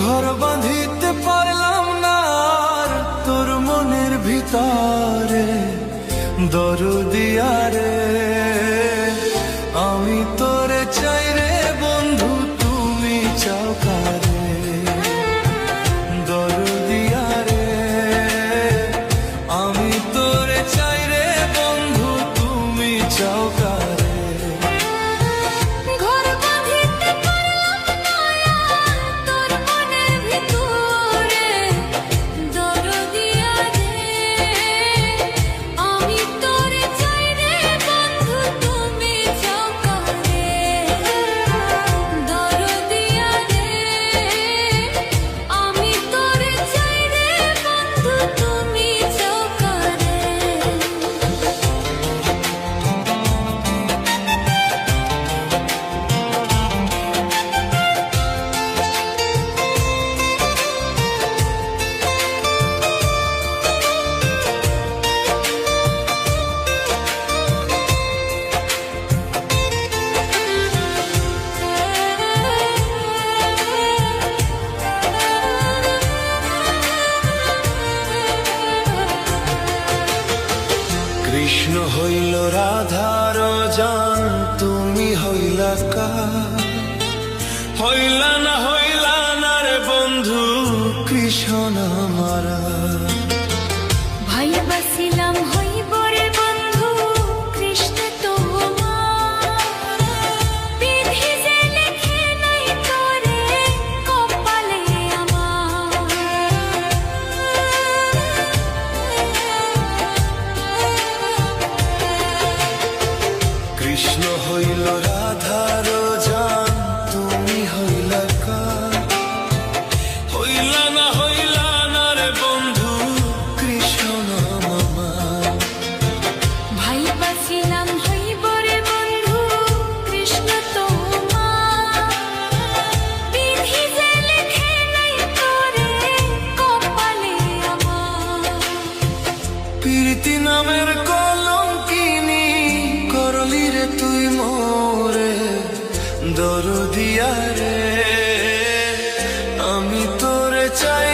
ঘর বাঁধিতে পারলাম না আর তোর মনের ভিতরে, দরদিয়া রে আমি তোরে চাই রে বন্ধু, তুমি চাও কারে? দরদিয়া রে আমি তোরে চাই রে বন্ধু, তুমি চাও কারে? কৃষ্ণ হইল রাধার জান, তুমি হইলা কার? হইলা না রে বন্ধু কৃষ্ণ আমারা। ভাই বাসিলাম হইব রে বন্ধু কৃষ্ণ তোমার, বিধি যে লেখে নাই তোরে কপালে আমার। কৃষ্ণ হইল রাধার জান, তুমি হইলা কার? হইলা না রে বন্ধু কৃষ্ণ আমার। ভাই বাসিলাম হইব রে বন্ধু কৃষ্ণ তোমার, বিধি যে লেখে নাই তোরে কপালে আমার। প্রীতি নামের কলঙ্কিনী করলি রে তুই মোরে, দরদিয়া রে আমি তোরে চাই